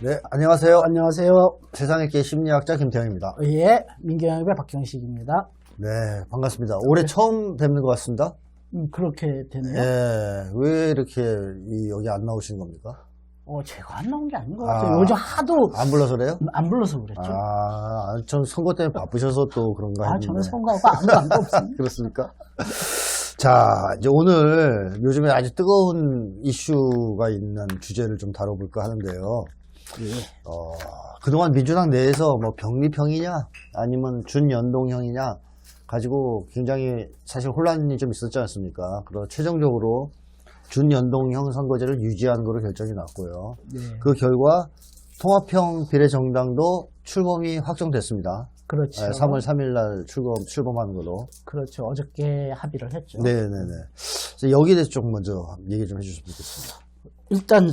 네, 안녕하세요. 안녕하세요. 세상의 심리학자 김태형입니다. 예, 민경협의 박경식입니다. 네, 반갑습니다. 올해 처음 뵙는 것 같습니다. 그렇게 되네요. 네, 왜 이렇게 여기 안 나오시는 겁니까? 제가 안 나온 게 아닌 것 같아요. 요즘 하도 안 불러서 그래요? 안 불러서 그랬죠. 전 선거 때문에 바쁘셔서 또 그런가 했는데. 저는 선거하고 아무 관계 없습니다. 그렇습니까? 자, 이제 오늘 요즘에 아주 뜨거운 이슈가 있는 주제를 좀 다뤄볼까 하는데요. 예. 그동안 민주당 내에서 뭐 병리평이냐 아니면 준연동형이냐 가지고 굉장히 사실 혼란이 좀 있었지 않습니까? 그래서 최종적으로 준연동형 선거제를 유지하는 것으로 결정이 났고요. 네. 그 결과 통합형 비례정당도 출범이 확정됐습니다. 그렇죠. 3월 3일 날 출범하는 걸로. 그렇죠. 어저께 합의를 했죠. 네네네. 여기에 대해서 조금 먼저 얘기 좀 해주셨으면 좋겠습니다. 일단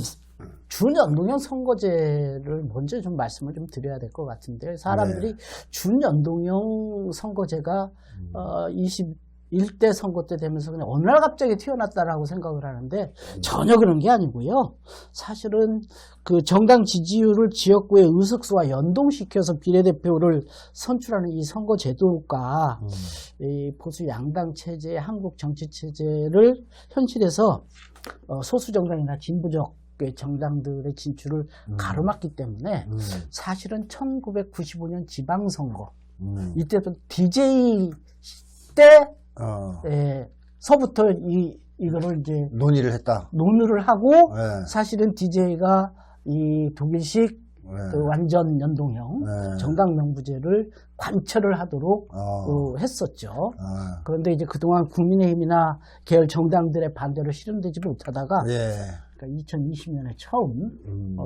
준연동형 선거제를 먼저 좀 말씀을 좀 드려야 될 것 같은데, 사람들이 준연동형 선거제가 21대 선거 때 되면서 그냥 어느 날 갑자기 튀어났다라고 생각을 하는데 전혀 그런 게 아니고요. 사실은 그 정당 지지율을 지역구의 의석수와 연동시켜서 비례대표를 선출하는 이 선거 제도가 이 보수 양당 체제의 한국 정치 체제를 현실에서 소수 정당이나 진보적 정당들의 진출을 가로막기 때문에 사실은 1995년 지방선거 이때도 DJ 때 서부터 이거를 이제 논의를 했다. 논의를 하고 네. 사실은 DJ가 이 독일식 그 완전 연동형 정당 명부제를 관철을 하도록 했었죠. 그런데 이제 그동안 국민의힘이나 계열 정당들의 반대로 실현되지 못하다가 그러니까 2020년에 처음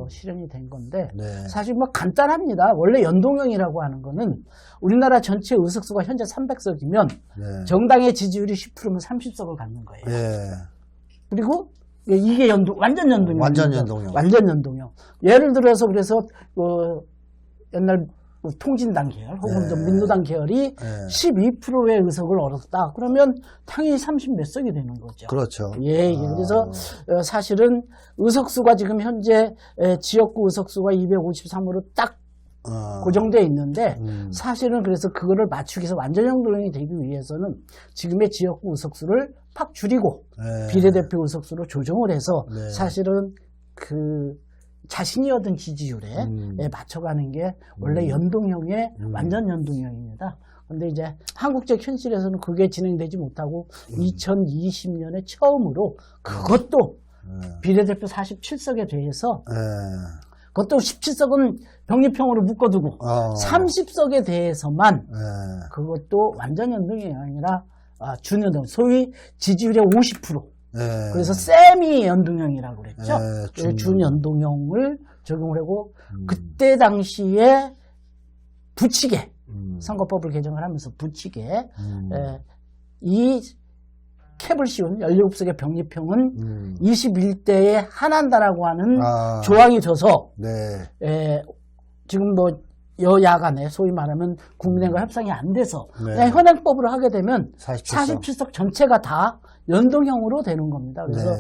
실현이 된 건데 사실 뭐 간단합니다. 원래 연동형이라고 하는 거는 우리나라 전체 의석수가 현재 300석이면 정당의 지지율이 10%면 30석을 갖는 거예요. 그리고 이게 완전 연동형. 완전 연동형. 예를 들어서 그래서 옛날 통진당 계열 혹은 민노당 계열이 12%의 의석을 얻었다. 그러면 당연히 30 몇 석이 되는 거죠. 그렇죠. 그래서 사실은 의석수가 지금 현재 지역구 의석수가 253으로 딱 고정되어 있는데 사실은 그래서 그거를 맞추기 위해서 완전 연동형이 되기 위해서는 지금의 지역구 의석수를 팍 줄이고 비례대표 의석수로 조정을 해서 사실은 그 자신이 얻은 지지율에 맞춰가는 게 원래 연동형의 완전 연동형입니다. 그런데 이제 한국적 현실에서는 그게 진행되지 못하고 2020년에 처음으로 그것도 비례대표 47석에 대해서 그것도 17석은 병리평으로 묶어두고 30석에 대해서만 그것도 완전 연동형이 아니라 준연동, 소위 지지율의 50%. 그래서 세미 연동형이라고 그랬죠. 준연동형을 적용을 하고 그때 당시에 부치게 선거법을 개정을 하면서 부치게 이 캡을 씌운 17석의 병리평은 21대에 한한다라고 하는 조항이 져서 지금 뭐 여야 간에 소위 말하면 국민의힘과 협상이 안 돼서 그냥 현행법으로 하게 되면 47석 전체가 다 연동형으로 되는 겁니다. 그래서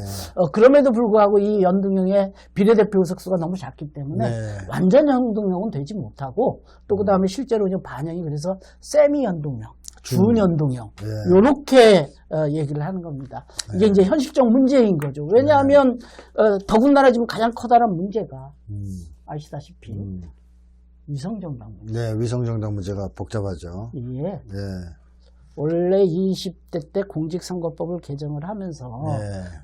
그럼에도 불구하고 이 연동형의 비례대표 의석수가 너무 작기 때문에 완전 연동형은 되지 못하고 또 그 다음에 실제로 이제 반영이 그래서 세미 연동형, 준연동형 요렇게 얘기를 하는 겁니다. 이게 이제 현실적 문제인 거죠. 왜냐하면 더군다나 지금 가장 커다란 문제가 아시다시피 위성정당 문제. 위성정당 문제가 복잡하죠. 원래 20대 때 공직선거법을 개정을 하면서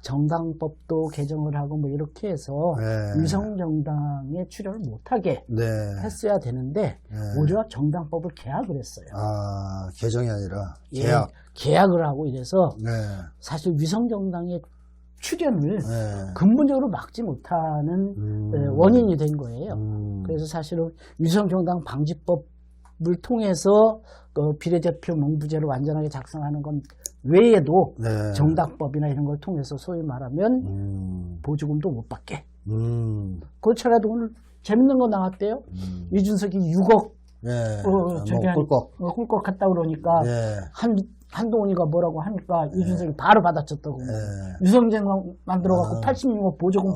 정당법도 개정을 하고 뭐 이렇게 해서 위성정당에 출연을 못하게 했어야 되는데 오히려 정당법을 개혁을 했어요. 개정이 아니라 개혁을 하고 이래서 사실 위성정당의 출연을 근본적으로 막지 못하는 원인이 된 거예요. 그래서 사실은 위성정당 방지법을 통해서 비례대표 명부제를 완전하게 작성하는 건 외에도 정당법이나 이런 걸 통해서 소위 말하면 보조금도 못 받게. 그렇더라도 오늘 재밌는 거 나왔대요. 이준석이 6억 꿀꺽 갔다 그러니까 한 한동훈이가 뭐라고 하니까 이준석이 바로 받아쳤다고. 예. 유성재만 만들어갖고 86억 보조금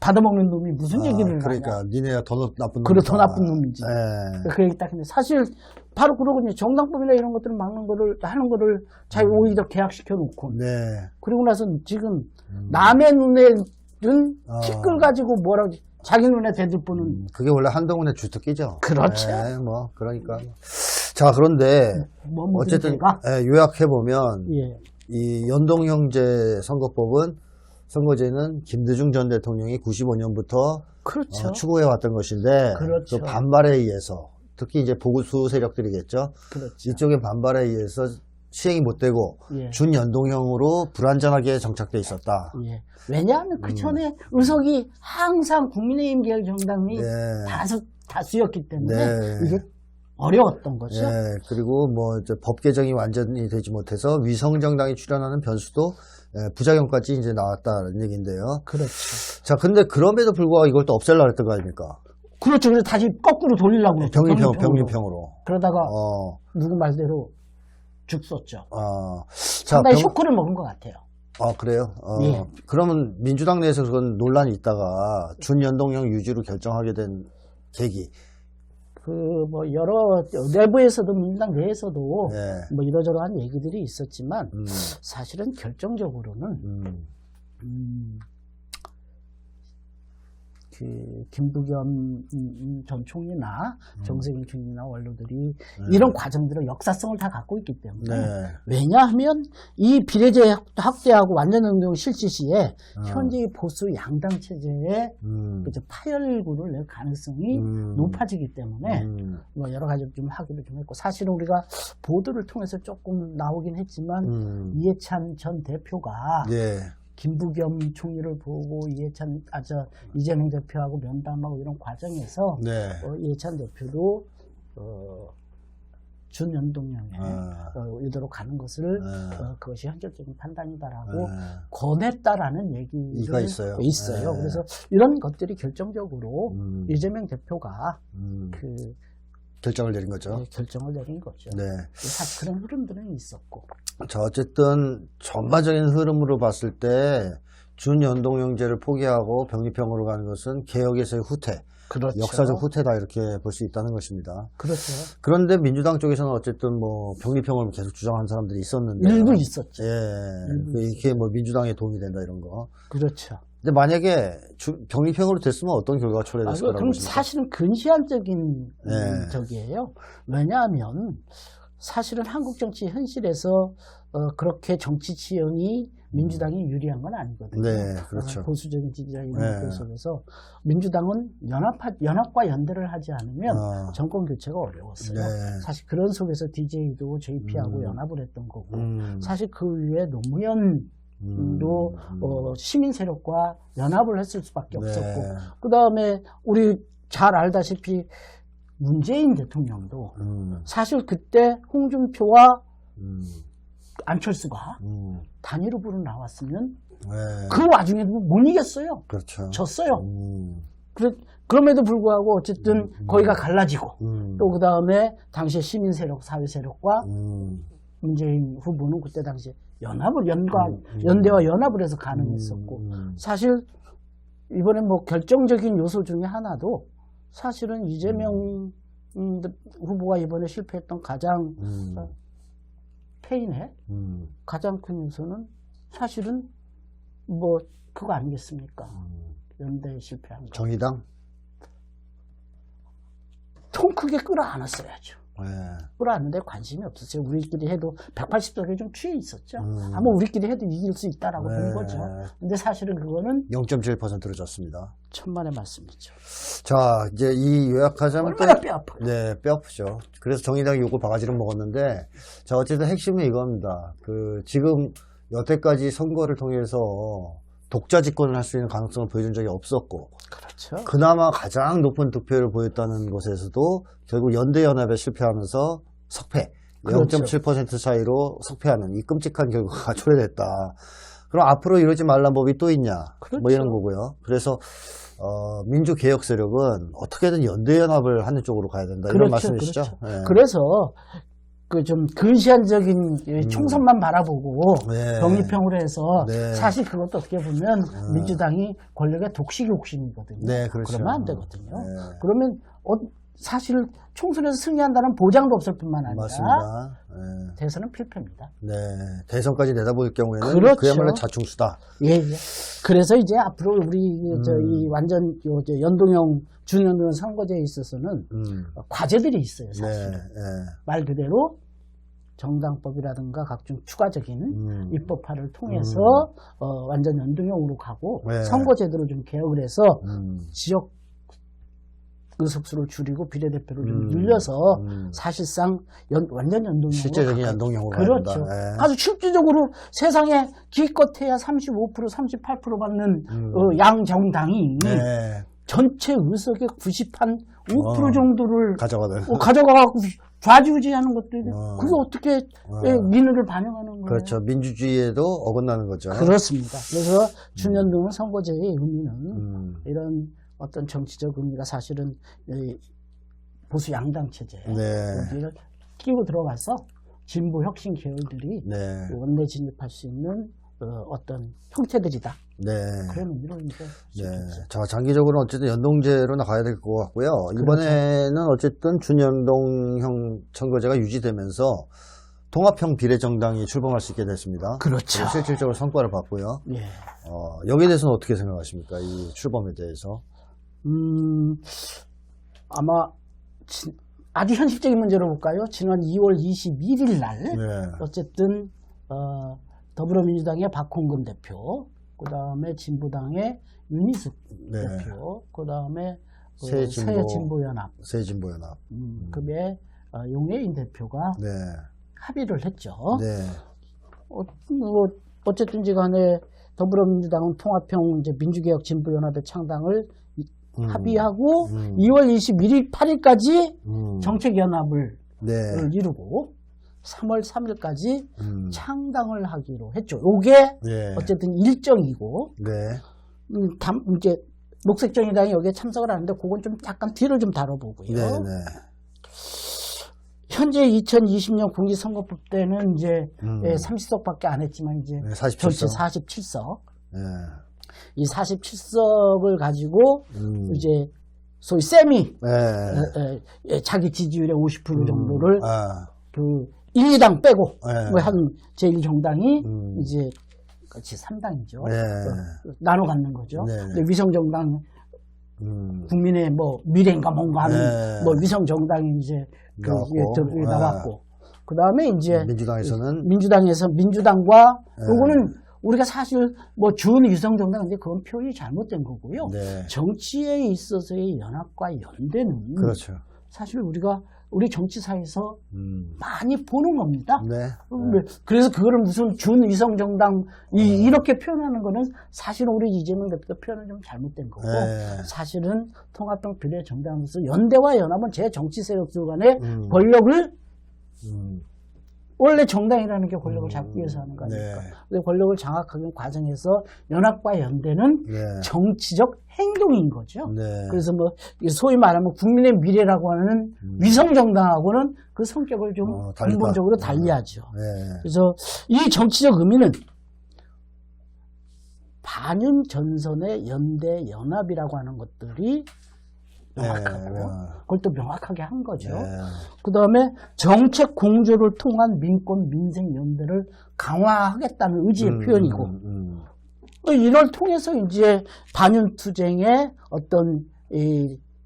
받아먹는 놈이 무슨 얘기를 그러니까 하냐. 니네가 더 나쁜 놈. 그래, 더 나쁜 놈이지. 예. 그 얘기 딱 했는데 사실 바로 그러거든요. 정당법이나 이런 것들을 막는 거를 하는 거를 자기 오히려 계약시켜 놓고. 네. 그리고 나서 지금 남의 눈에는 티끌 가지고 뭐라고 자기 눈에 대들 뿐은. 그게 원래 한동훈의 주특기죠. 그렇죠. 예, 뭐 그러니까. 자, 그런데 어쨌든 요약해 보면 예. 이 연동형제 선거법은 선거제는 김대중 전 대통령이 95년부터 그렇죠. 추구해 왔던 것인데 그렇죠. 그 반발에 의해서 특히 이제 보수 세력들이겠죠. 그렇죠. 이쪽의 반발에 의해서 시행이 못 되고 예. 준연동형으로 불안전하게 정착돼 있었다. 예. 왜냐하면 그 전에 의석이 항상 국민의힘 계열 정당이 네. 다수였기 때문에 네. 이게 어려웠던 거죠. 예, 그리고 뭐 이제 법 개정이 완전히 되지 못해서 위성 정당이 출연하는 변수도 부작용까지 이제 나왔다는 얘기인데요. 그렇죠. 자, 근데 그럼에도 불구하고 이걸 또 없애려고 했던 거 아닙니까? 그렇죠. 그래서 다시 거꾸로 돌리려고 그랬죠. 병립형으로. 그러다가 누구 말대로 죽었죠. 자, 상당히 쇼크를 먹은 것 같아요. 그래요? 예. 그러면 민주당 내에서 그건 논란이 있다가 준연동형 유지로 결정하게 된 계기. 뭐 여러 내부에서도 민주당 내에서도 예. 뭐 이러저러한 얘기들이 있었지만 사실은 결정적으로는 그 김부겸 전 총리나 정세균 총리나 원로들이 이런 과정들을 역사성을 다 갖고 있기 때문에 왜냐하면 이 비례제 확대하고 완전연동 실시 시에 현재 보수 양당 체제의 그저 파열구를 낼 가능성이 높아지기 때문에 뭐 여러 가지 좀 하기로 좀 했고 사실은 우리가 보도를 통해서 조금 나오긴 했지만 이해찬 전 대표가 김부겸 총리를 보고 이재명 대표하고 면담하고 이런 과정에서 이해찬 대표도 준연동형에 의도로 가는 것을 그것이 현실적인 판단이다라고 권했다라는 얘기가 있어요. 그래서 이런 것들이 결정적으로 이재명 대표가 결정을 내린 거죠. 결정을 내린 거죠. 사실 그런 흐름들은 있었고. 자, 어쨌든 전반적인 흐름으로 봤을 때 준연동형제를 포기하고 병립형으로 가는 것은 개혁에서의 후퇴, 그렇죠. 역사적 후퇴다 이렇게 볼 수 있다는 것입니다. 그렇죠. 그런데 민주당 쪽에서는 어쨌든 뭐 병립형을 계속 주장한 사람들이 있었는데 일부 있었죠. 이게 뭐 민주당에 도움이 된다 이런 거. 그렇죠. 근데 만약에 병립형으로 됐으면 어떤 결과가 초래됐을 거라고 그럼 보십니까? 사실은 근시안적인 적이에요. 왜냐하면 사실은 한국 정치 현실에서 그렇게 정치 지형이 민주당이 유리한 건 아니거든요. 그렇죠. 보수적인 지지자 이런 것 속에서 민주당은 연합과 연대를 하지 않으면 정권 교체가 어려웠어요. 사실 그런 속에서 DJ도 JP하고 연합을 했던 거고 사실 그 위에 노무현도 시민 세력과 연합을 했을 수밖에 없었고 그 다음에 우리 잘 알다시피 문재인 대통령도 사실 그때 홍준표와 안철수가 단일 후보로 나왔으면 그 와중에도 못 이겼어요. 그렇죠. 졌어요. 그럼에도 불구하고 어쨌든 거기가 갈라지고 또 그 다음에 당시에 시민 세력, 사회 세력과 문재인 후보는 그때 당시에 연대와 연합을 해서 가능했었고 사실 이번에 뭐 결정적인 요소 중에 하나도 사실은 이재명 후보가 이번에 실패했던 가장 패인의 가장 큰 요소는 사실은 뭐 그거 아니겠습니까? 연대에 실패한 거. 정의당? 통 크게 끌어안았어야죠. 끌어안는데 관심이 없었어요. 우리끼리 해도 180석에 좀 취해 있었죠. 아마 우리끼리 해도 이길 수 있다라고 본 거죠. 근데 사실은 그거는 0.7%로 졌습니다. 천만의 말씀이죠. 자, 이제 이 요약하자면 얼마나 뼈 아파요. 뼈 아프죠. 그래서 정의당이 요거 바가지를 먹었는데, 자, 어쨌든 핵심은 이겁니다. 지금 여태까지 선거를 통해서 독자 집권을 할 수 있는 가능성을 보여준 적이 없었고, 그렇죠. 그나마 가장 높은 득표를 보였다는 곳에서도 결국 연대연합에 실패하면서 석패, 그렇죠. 0.7% 차이로 석패하는 이 끔찍한 결과가 초래됐다. 그럼 앞으로 이러지 말란 법이 또 있냐? 그렇죠. 뭐 이런 거고요. 그래서 민주개혁 세력은 어떻게든 연대연합을 하는 쪽으로 가야 된다. 이런 그렇죠. 말씀이시죠? 그렇죠. 그래서 그 좀 근시안적인 총선만 바라보고 네. 병리평으로 해서 네. 사실 그것도 어떻게 보면 민주당이 권력의 독식이 옥신이거든요. 네, 그렇죠. 그러면 안 되거든요. 네. 그러면 사실 총선에서 승리한다는 보장도 없을 뿐만 아니라 맞습니다. 네. 대선은 필패입니다. 네. 대선까지 내다볼 경우에는 그렇죠. 그야말로 자충수다. 예, 예. 그래서 이제 앞으로 우리 이 완전 연동형 준연동형 선거제에 있어서는 과제들이 있어요. 사실 네. 네. 말 그대로 정당법이라든가 각종 추가적인 입법화를 통해서 완전 연동형으로 가고 네. 선거제도를 좀 개혁을 해서 지역 의석수를 줄이고 비례대표를 좀 늘려서 사실상 완전 연동형으로 실제적인 연동형으로 그렇죠. 가야 된다. 네. 아주 실질적으로 세상에 기껏해야 35% 38% 받는 양정당이 네. 전체 의석의 95% 정도를 가져가는. 가져가고 좌지우지하는 것들이 그게 어떻게 민의를 반영하는 거예요? 그렇죠. 민주주의에도 어긋나는 거죠. 그렇습니다. 그래서 준연동형 선거제의 의미는 이런 어떤 정치적 의미가 사실은 보수 양당 체제 여기를 끼고 들어가서 진보 혁신 계열들이 네. 원내 진입할 수 있는 어떤 형태들이다. 네. 그런 의미로 이제 네. 자, 장기적으로 어쨌든 연동제로 나가야 될 것 같고요. 그렇죠. 이번에는 어쨌든 준연동형 선거제가 유지되면서 통합형 비례정당이 출범할 수 있게 됐습니다. 그렇죠. 실질적으로 성과를 봤고요. 예. 여기에 대해서는 어떻게 생각하십니까? 이 출범에 대해서. 아마 아주 현실적인 문제로 볼까요? 지난 2월 21일 날 네. 어쨌든 더불어민주당의 박홍근 대표, 그 다음에 진보당의 윤희숙 네. 대표, 그 다음에 새진보연합. 그에 용해인 대표가 네. 합의를 했죠. 네. 어쨌든지 간에 더불어민주당은 통합형 이제 민주개혁 진보연합의 창당을 합의하고 2월 21일 8일까지 정책연합을 네. 이루고 3월 3일까지 창당을 하기로 했죠. 요게 네. 어쨌든 일정이고 네. 이제 녹색정의당이 여기에 참석을 하는데 그건 좀 약간 뒤를 좀 다뤄보고요. 네. 네. 현재 2020년 공직선거법 때는 이제 30석밖에 안 했지만 이제 네, 47석. 전체 47석. 네. 이 47석을 가지고 이제 소위 세미 네. 자기 지지율의 50% 정도를 아. 그 1, 2당 빼고 네. 뭐 한 제1정당이 이제 같이 3당이죠. 네. 나눠 갖는 거죠. 네. 근데 위성정당 국민의 뭐 미래인가 뭔가 하는 네. 뭐 위성정당이 이제 그 나왔고. 나왔고 그 다음에 이제 민주당에서는 민주당에서 민주당과 요거는 우리가 사실 뭐 준위성정당인데 그건 표현이 잘못된 거고요. 네. 정치에 있어서의 연합과 연대는 그렇죠. 사실 우리 정치사에서 많이 보는 겁니다. 네. 그래서 그거를 무슨 준위성정당 이렇게 표현하는 거는 사실은 우리 이재명 대표가 표현은 좀 잘못된 거고 네. 사실은 통합형 비례정당에서 연대와 연합은 제 정치 세력들 간의 권력을 원래 정당이라는 게 권력을 잡기 위해서 하는 거 아닙니까? 네. 근데 권력을 장악하는 과정에서 연합과 연대는 네. 정치적 행동인 거죠. 네. 그래서 뭐 소위 말하면 국민의 미래라고 하는 위성정당하고는 그 성격을 좀 다르다. 근본적으로 달리하죠. 네. 그래서 이 정치적 의미는 반윤 전선의 연대 연합이라고 하는 것들이 명확하고 그걸 또 명확하게 한 거죠. 그 다음에 정책 공조를 통한 민권 민생 연대를 강화하겠다는 의지의 표현이고 이걸 통해서 이제 반윤 투쟁의 어떤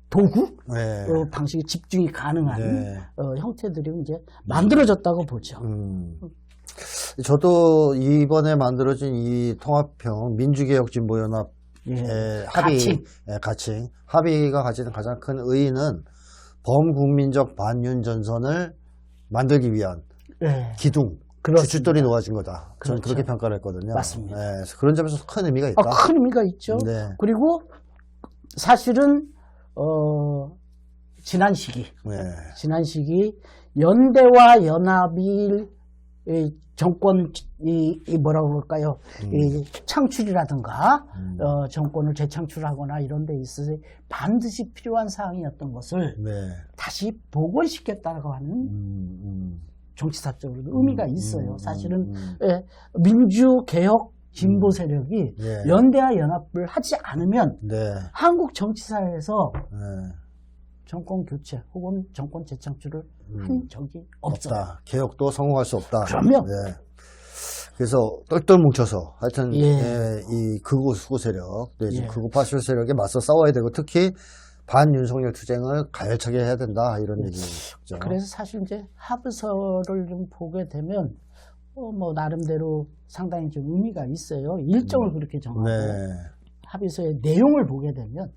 도구 방식의 집중이 가능한 형태들이 이제 만들어졌다고 보죠. 저도 이번에 만들어진 이 통합형 민주개혁진보연합 가칭 합의가 가지는 가장 큰 의의는 범국민적 반윤 전선을 만들기 위한 기둥, 주춧돌이 놓아진 거다. 저는 그렇게 평가를 했거든요. 맞습니다. 그런 점에서 큰 의미가 있다. 큰 의미가 있죠. 네. 그리고 사실은 지난 시기 연대와 연합이 정권 뭐라고 그럴까요? 이 창출이라든가 정권을 재창출하거나 이런 데 있어서 반드시 필요한 사항이었던 것을 다시 복원시켰다고 하는 정치사적으로도 의미가 있어요. 사실은 예, 민주개혁 진보 세력이 예. 연대와 연합을 하지 않으면 네. 한국 정치사에서 네. 정권 교체 혹은 정권 재창출을 한 적이 없어요. 없다. 개혁도 성공할 수 없다. 그럼요. 네. 그래서 똘똘 뭉쳐서 하여튼 예. 이 극우 수구 세력, 예. 극우 파쇼 세력에 맞서 싸워야 되고 특히 반윤석열 투쟁을 가열차게 해야 된다 이런 얘기죠. 그래서 사실 이제 합의서를 좀 보게 되면 뭐 나름대로 상당히 좀 의미가 있어요. 일정을 그렇게 정하고 네. 합의서의 내용을 보게 되면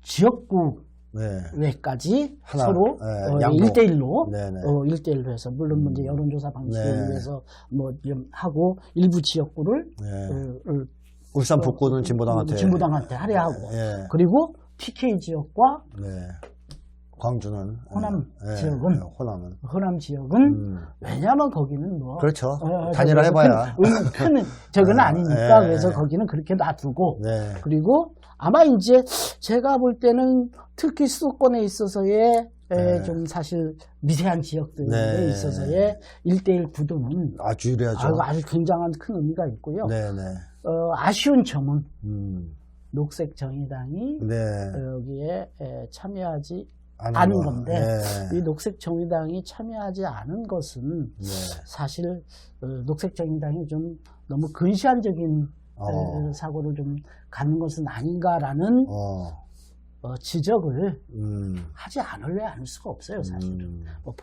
지역구 네. 외까지 하나, 서로 네, 양보. 1대1로 네네. 1대1로 해서 물론 이제 여론조사 방식에 네. 의해서 뭐 좀 하고 일부 지역구를 네. 울산 북구는 진보당한테 할애하고 예. 그리고 PK 지역과 네. 광주는 호남 예. 지역은 호남은 호남 지역은 왜냐하면 거기는 뭐 그렇죠. 단일화 해봐야 큰 저건 아니니까 예. 그래서 거기는 그렇게 놔두고 네. 그리고 아마 이제 제가 볼 때는 특히 수도권에 있어서의 네. 좀 사실 미세한 지역들에 네. 있어서의 1대1 구도는 아주 유리하죠. 아주 굉장한 큰 의미가 있고요. 네네. 아쉬운 점은 음. 녹색 정의당이 네. 여기에 참여하지 아는 않은 거. 건데 네. 이 녹색 정의당이 참여하지 않은 것은 네. 사실 녹색 정의당이 좀 너무 근시안적인 사고를 좀 가는 것은 아닌가라는 지적을 하지 않을래 않을 수가 없어요, 사실은. 뭐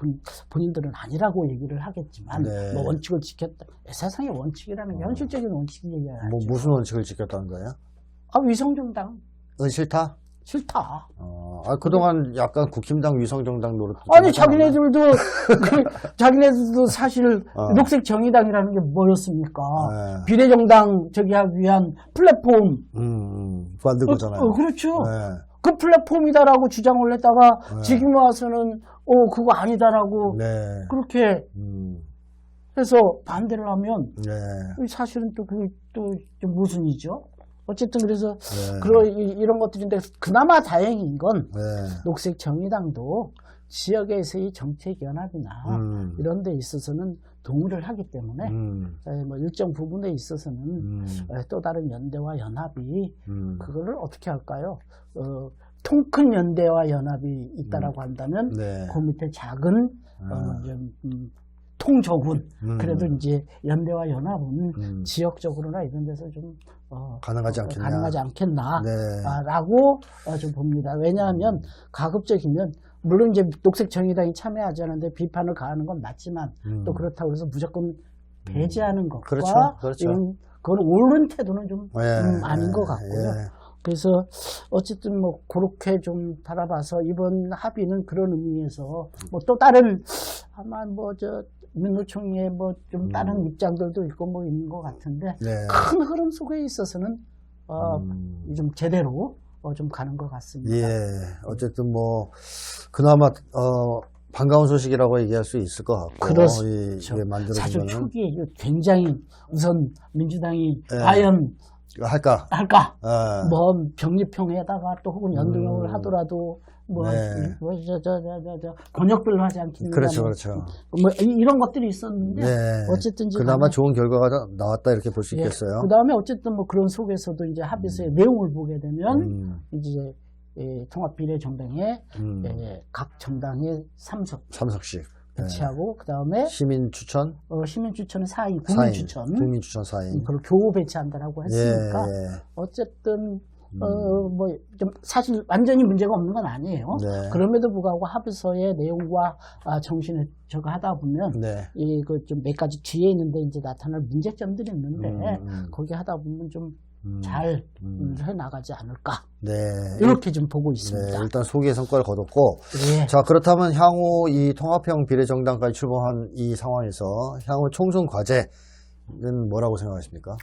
본인들은 아니라고 얘기를 하겠지만, 네. 뭐 원칙을 지켰다. 세상의 원칙이라는 게 현실적인 원칙을 얘기하죠. 뭐 무슨 원칙을 지켰다는 거예요? 위성정당 싫다? 싫다. 그동안 약간 국힘당 위성정당 노릇. 아니, 자기네들도 사실 녹색 정의당이라는 게 뭐였습니까? 네. 비례정당 저기 하기 위한 플랫폼. 만든 거잖아요. 그렇죠. 네. 그 플랫폼이다라고 주장을 했다가 지금 와서는 그거 아니다라고 네. 그렇게 해서 반대를 하면 네. 사실은 또 그게 또 무슨 이죠? 어쨌든 그래서 네. 이런 것들인데 그나마 다행인 건 네. 녹색 정의당도 지역에서의 정책 연합이나 이런 데 있어서는 동의를 하기 때문에 뭐 일정 부분에 있어서는 또 다른 연대와 연합이 그거를 어떻게 할까요? 통큰 연대와 연합이 있다라고 한다면 네. 그 밑에 작은 통조군 그래도 이제 연대와 연합은 지역적으로나 이런 데서 좀 가능하지 않겠나라고 좀 봅니다. 왜냐하면 가급적이면 물론 이제 녹색 정의당이 참여하지 않는데 비판을 가하는 건 맞지만 또 그렇다고 해서 무조건 배제하는 것과 그렇죠. 그건 옳은 태도는 좀 아닌 것 같고요. 그래서 어쨌든 뭐 그렇게 좀 바라봐서 이번 합의는 그런 의미에서 뭐 또 다른 아마 뭐 민노총의 뭐 좀 다른 입장들도 있고 뭐 있는 것 같은데 큰 흐름 속에 있어서는 좀 제대로 좀 가는 것 같습니다. 예, 어쨌든 뭐 그나마 반가운 소식이라고 얘기할 수 있을 것 같고 그렇죠. 만들어진 사실 거는 초기에 굉장히 우선 민주당이 과연 할까? 뭐 병립형에다가 또 혹은 연동형을 하더라도 뭐 권역별로 하지 않겠느냐. 그렇죠. 뭐 이런 것들이 있었는데 어쨌든 그나마 좋은 결과가 나왔다 이렇게 볼 수 있겠어요. 그 다음에 어쨌든 뭐 그런 속에서도 이제 합의서의 내용을 보게 되면 이제 통합비례정당에 각 정당의 3석씩 배치하고 그 다음에 시민 추천은 4인, 국민 추천 4인 그걸 교우 배치한다라고 했으니까 어쨌든 뭐 좀 사실 완전히 문제가 없는 건 아니에요. 그럼에도 불구하고 합의서의 내용과 정신을 저거 하다 보면 이거 좀 몇 가지 뒤에 있는데 이제 나타날 문제점들이 있는데 거기 하다 보면 좀 잘 해나가지 않을까. 이렇게 좀 보고 있습니다. 일단 소기의 성과를 거뒀고, 자, 그렇다면 향후 이 통합형 비례정당까지 출범한 이 상황에서 향후 총선 과제는 뭐라고 생각하십니까?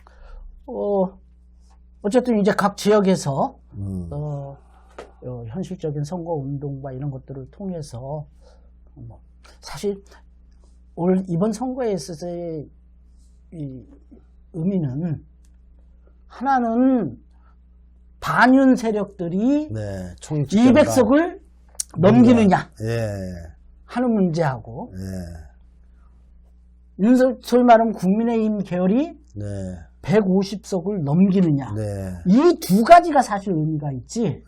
어쨌든 이제 각 지역에서, 현실적인 선거 운동과 이런 것들을 통해서, 사실 이번 선거에 있어서의 이 의미는 하나는 반윤 세력들이 200석을 넘기느냐 하는 문제하고 네. 소위 말하면 국민의힘 계열이 네. 150석을 넘기느냐. 네. 이 두 가지가 사실 의미가 있지. 네.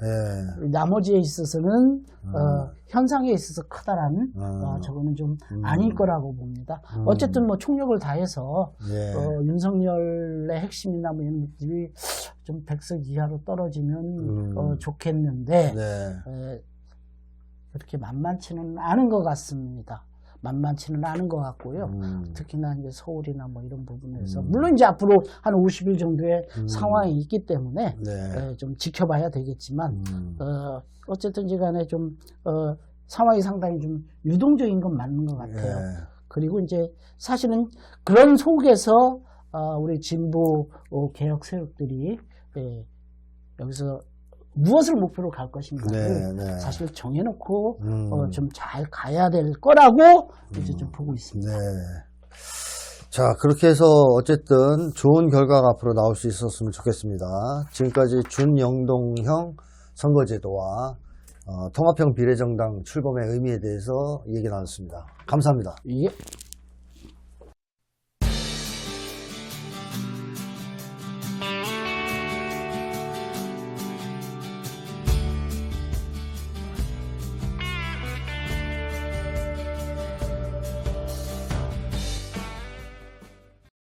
나머지에 있어서는 현상에 있어서 크다라는 저거는 좀 아닐 거라고 봅니다. 어쨌든 뭐 총력을 다해서 네. 윤석열의 핵심이나 뭐 이런 것들이 좀 100석 이하로 떨어지면 좋겠는데 네. 그렇게 만만치는 않은 것 같습니다. 만만치는 않은 것 같고요. 특히나 이제 서울이나 뭐 이런 부분에서 물론 이제 앞으로 한 50일 정도의 상황이 있기 때문에 네. 좀 지켜봐야 되겠지만 어쨌든지 간에 좀 상황이 상당히 좀 유동적인 건 맞는 것 같아요. 네. 그리고 이제 사실은 그런 속에서 우리 진보 개혁 세력들이 여기서 무엇을 목표로 갈 것인가를 네, 네. 사실 정해놓고 좀 잘 가야 될 거라고 이제 좀 보고 있습니다. 네. 자, 그렇게 해서 어쨌든 좋은 결과가 앞으로 나올 수 있었으면 좋겠습니다. 지금까지 준영동형 선거제도와 통합형 비례정당 출범의 의미에 대해서 얘기 나눴습니다. 감사합니다. 예.